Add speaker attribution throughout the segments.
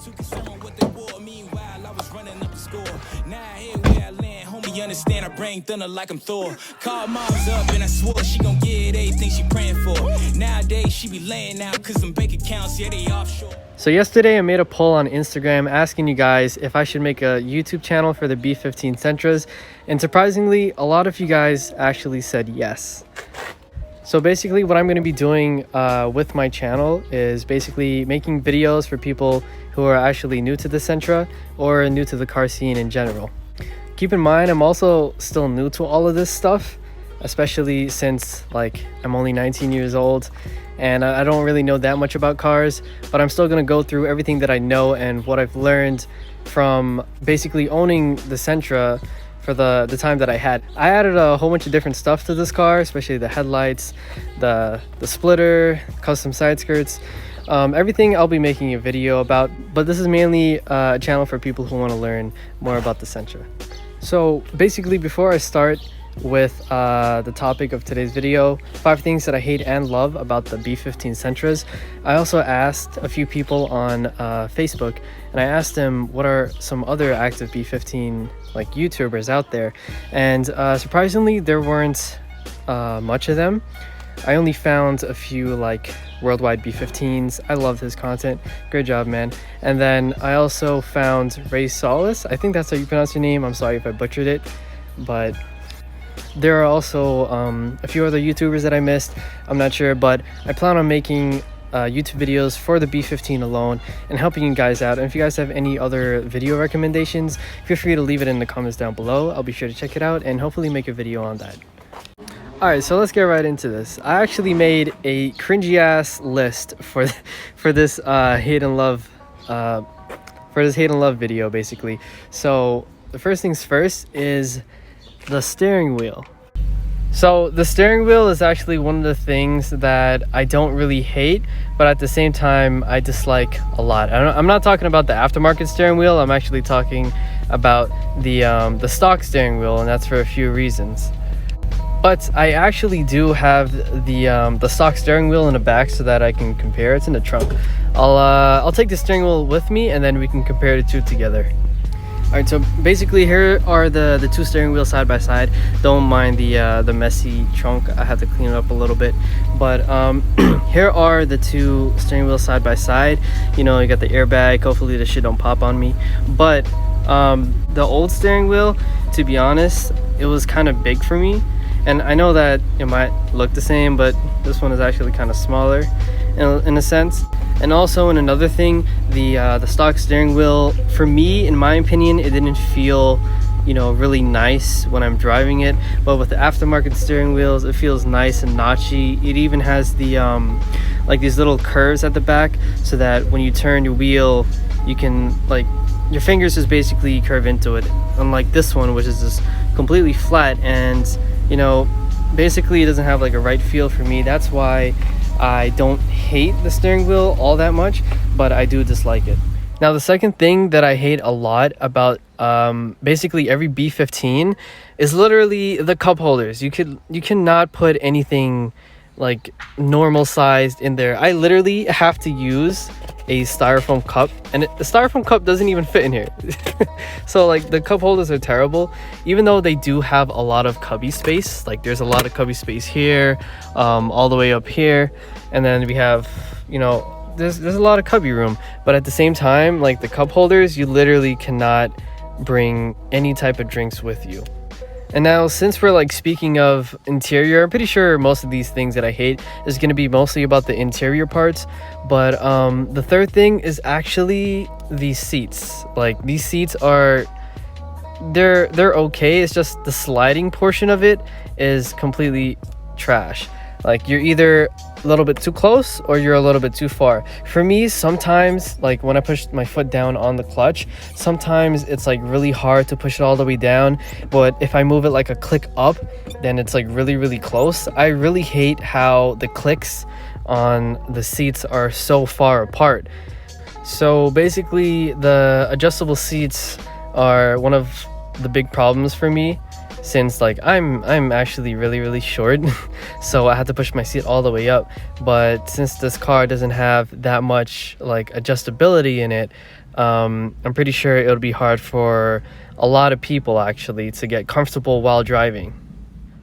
Speaker 1: too concerned with what they wore. Meanwhile, I was running up the score. Now here where I land, homie, you understand I bring thunder like I'm Thor. Called moms up and I swore she gon' get everything she praying for. Nowadays she be laying out cause them bank accounts, yeah, they offshore.
Speaker 2: So yesterday I made a poll on Instagram asking you guys if I should make a YouTube channel for the B15 Sentras, and surprisingly a lot of you guys actually said yes. So basically what I'm going to be doing with my channel is basically making videos for people who are actually new to the Sentra or new to the car scene in general. Keep in mind I'm also still new to all of this stuff, especially since like I'm only 19 years old and I don't really know that much about cars, but I'm still going to go through everything that I know and what I've learned from basically owning the Sentra for the time that I had. I added a whole bunch of different stuff to this car, especially the headlights, the splitter, custom side skirts, everything I'll be making a video about, but this is mainly a channel for people who want to learn more about the Sentra. So basically before I start with the topic of today's video, 5 things that I hate and love about the B15 Sentras, I also asked a few people on Facebook, and I asked them what are some other active B15 like YouTubers out there, and surprisingly there weren't much of them. I only found a few like Worldwide B15s. I love his content, great job man. And then I also found Ray Solis, I think that's how you pronounce your name, I'm sorry if I butchered it, but there are also a few other YouTubers that I missed, I'm not sure, but I plan on making YouTube videos for the B15 alone and helping you guys out. And if you guys have any other video recommendations, feel free to leave it in the comments down below. I'll be sure to check it out and hopefully make a video on that. Alright, so let's get right into this. I actually made a cringy ass list for this hate and love video basically. So the first things first is the steering wheel. So the steering wheel is actually one of the things that I don't really hate, but at the same time I dislike a lot. I'm not talking about the aftermarket steering wheel, I'm actually talking about the stock steering wheel, and that's for a few reasons. But I actually do have the stock steering wheel in the back so that I can compare. It's in the trunk. I'll take the steering wheel with me and then we can compare the two together. Alright, so basically here are the two steering wheels side by side. Don't mind the messy trunk, I had to clean it up a little bit. But here are the two steering wheels side by side. You know, you got the airbag, hopefully this shit don't pop on me. But the old steering wheel, to be honest, it was kind of big for me. And I know that it might look the same, but this one is actually kind of smaller in a sense. And also in another thing, the stock steering wheel, for me, in my opinion, it didn't feel, you know, really nice when I'm driving it. But with the aftermarket steering wheels, it feels nice and notchy. It even has the like these little curves at the back, so that when you turn your wheel, you can like your fingers just basically curve into it. Unlike this one, which is just completely flat, and you know, basically it doesn't have like a right feel for me. That's why I don't hate the steering wheel all that much, but I do dislike it. Now the second thing that I hate a lot about basically every B15 is literally the cup holders. You cannot put anything like normal sized in there. I literally have to use a styrofoam cup, and the styrofoam cup doesn't even fit in here. So like the cup holders are terrible, even though they do have a lot of cubby space. Like there's a lot of cubby space here, all the way up here, and then we have, you know, there's a lot of cubby room. But at the same time, like the cup holders, you literally cannot bring any type of drinks with you. And now, since we're like speaking of interior, I'm pretty sure most of these things that I hate is going to be mostly about the interior parts. But the third thing is actually these seats. Like these seats are, they're okay. It's just the sliding portion of it is completely trash. Like you're either a little bit too close or you're a little bit too far. For me, sometimes like when I push my foot down on the clutch, sometimes it's like really hard to push it all the way down, but if I move it like a click up, then it's like really close. I really hate how the clicks on the seats are so far apart. So basically the adjustable seats are one of the big problems for me, since like I'm actually really short. So I had to push my seat all the way up. But since this car doesn't have that much like adjustability in it, I'm pretty sure it'll be hard for a lot of people actually to get comfortable while driving.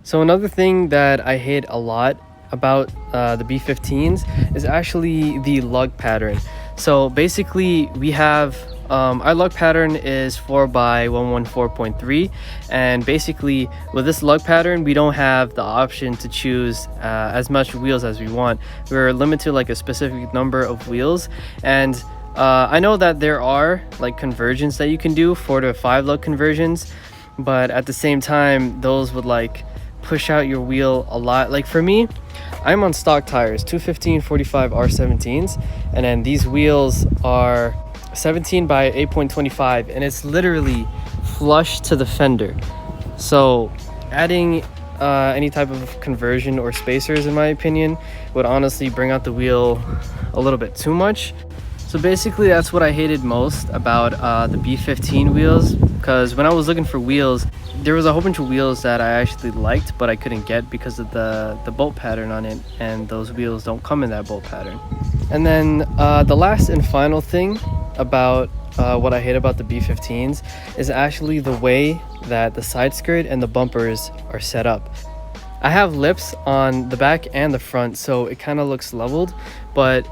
Speaker 2: So another thing that I hate a lot about the B15s is actually the lug pattern. So basically we have our lug pattern is 4x114.3, and basically with this lug pattern we don't have the option to choose as much wheels as we want. We're limited to like a specific number of wheels, and I know that there are like conversions that you can do, 4 to 5 lug conversions, but at the same time those would like push out your wheel a lot. Like for me, I'm on stock tires, 215 45 R17s, and then these wheels are 17 by 8.25, and it's literally flush to the fender. So adding any type of conversion or spacers, in my opinion, would honestly bring out the wheel a little bit too much. So basically that's what I hated most about the B15 wheels, because when I was looking for wheels, there was a whole bunch of wheels that I actually liked but I couldn't get because of the bolt pattern on it, and those wheels don't come in that bolt pattern. And then the last and final thing about what I hate about the B15s is actually the way that the side skirt and the bumpers are set up. I have lips on the back and the front, so it kind of looks leveled, but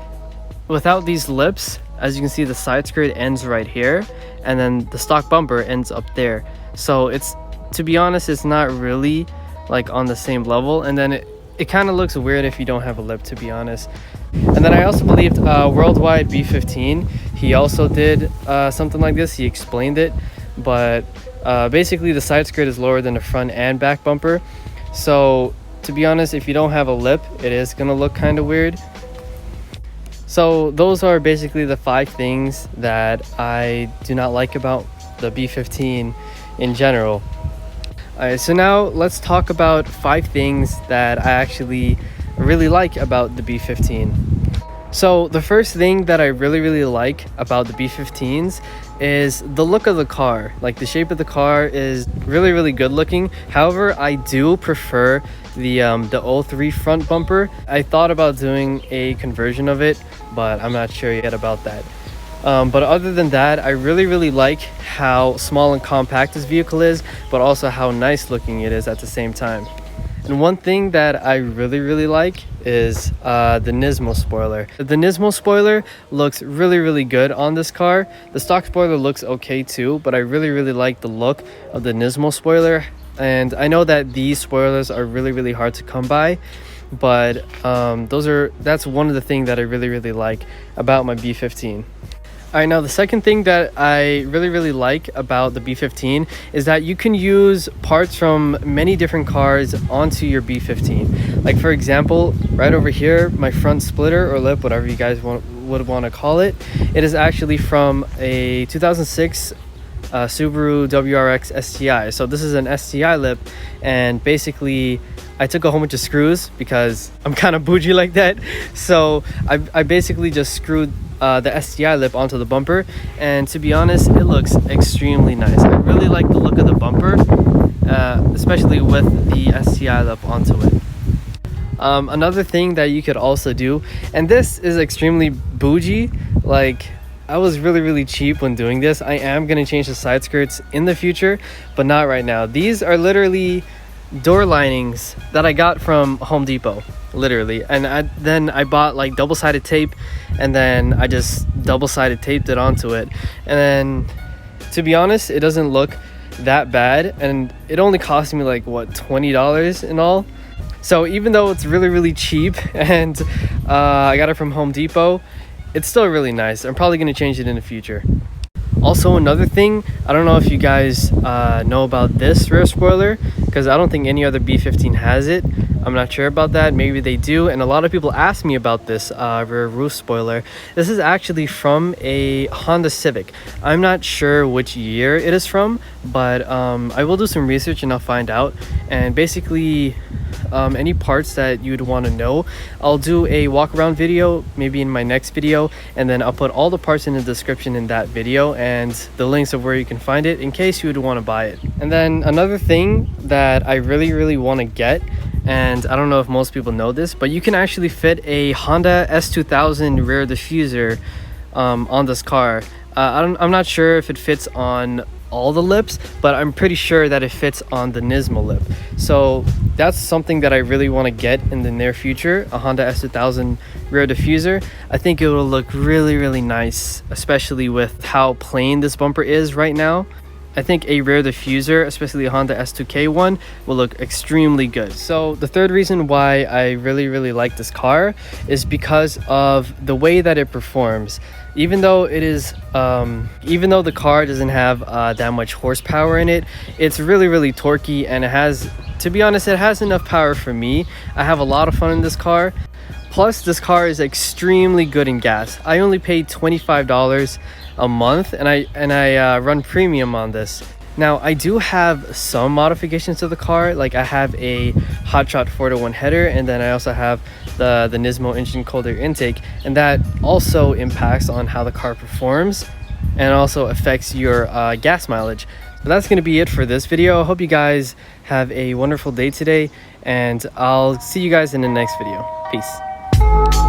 Speaker 2: without these lips, as you can see, the side skirt ends right here, and then the stock bumper ends up there. So it's, to be honest, it's not really like on the same level, and then it kind of looks weird if you don't have a lip, to be honest. And then I also believed Worldwide B15, he also did something like this. He explained it, but basically the side skirt is lower than the front and back bumper. So to be honest, if you don't have a lip, it is gonna look kind of weird. So those are basically the 5 things that I do not like about the B15 in general. Alright, so now let's talk about 5 things that I actually really like about the B15. So the first thing that I really like about the B15s is the look of the car. Like the shape of the car is really good looking. However, I do prefer the 03 front bumper. I thought about doing a conversion of it, but I'm not sure yet about that. But other than that, I really like how small and compact this vehicle is, but also how nice looking it is at the same time. And one thing that I really like is the Nismo spoiler. The Nismo spoiler looks really good on this car. The stock spoiler looks okay too, but I really like the look of the Nismo spoiler. And I know that these spoilers are really hard to come by, but that's one of the things that I really like about my B15. Alright, now the second thing that I really like about the B15 is that you can use parts from many different cars onto your B15. Like for example, right over here, my front splitter or lip, whatever you guys would want to call it, it is actually from a 2006 Subaru WRX STI. So this is an STI lip, and basically I took a whole bunch of screws because I'm kind of bougie like that. So I basically just screwed the STI lip onto the bumper, and to be honest, it looks extremely nice. I really like the look of the bumper, especially with the STI lip onto it. Another thing that you could also do, and this is extremely bougie, like I was really cheap when doing this. I am going to change the side skirts in the future, but not right now. These are literally door linings that I got from Home Depot, literally. And then I bought like double-sided tape, and then I just double-sided taped it onto it. And then, to be honest, it doesn't look that bad, and it only cost me like what, $20 in all. So even though it's really cheap and I got it from Home Depot, it's still really nice. I'm probably going to change it in the future. Also, another thing, I don't know if you guys know about this rear spoiler, because I don't think any other B15 has it. I'm not sure about that. Maybe they do, and a lot of people ask me about this rear roof spoiler. This is actually from a Honda Civic. I'm not sure which year it is from, but I will do some research and I'll find out. And basically, any parts that you'd want to know, I'll do a walk around video maybe in my next video, and then I'll put all the parts in the description in that video and the links of where you can find it in case you would want to buy it. And then another thing that I really want to get, and I don't know if most people know this, but you can actually fit a Honda S2000 rear diffuser on this car. I'm not sure if it fits on all the lips, but I'm pretty sure that it fits on the Nismo lip. So that's something that I really want to get in the near future, a Honda S2000 rear diffuser. I think it will look really nice, especially with how plain this bumper is right now. I think a rear diffuser, especially a Honda S2K one, will look extremely good. So the third reason why I really like this car is because of the way that it performs. Even though it is, even though the car doesn't have that much horsepower in it, it's really torquey, and it has, to be honest, it has enough power for me. I have a lot of fun in this car. Plus, this car is extremely good in gas. I only paid $25 a month, and I run premium on this. Now, I do have some modifications to the car, like I have a Hotshot 4-to-1 header, and then I also have the Nismo engine cold air intake, and that also impacts on how the car performs and also affects your gas mileage. So that's going to be it for this video. I hope you guys have a wonderful day today, and I'll see you guys in the next video. Peace.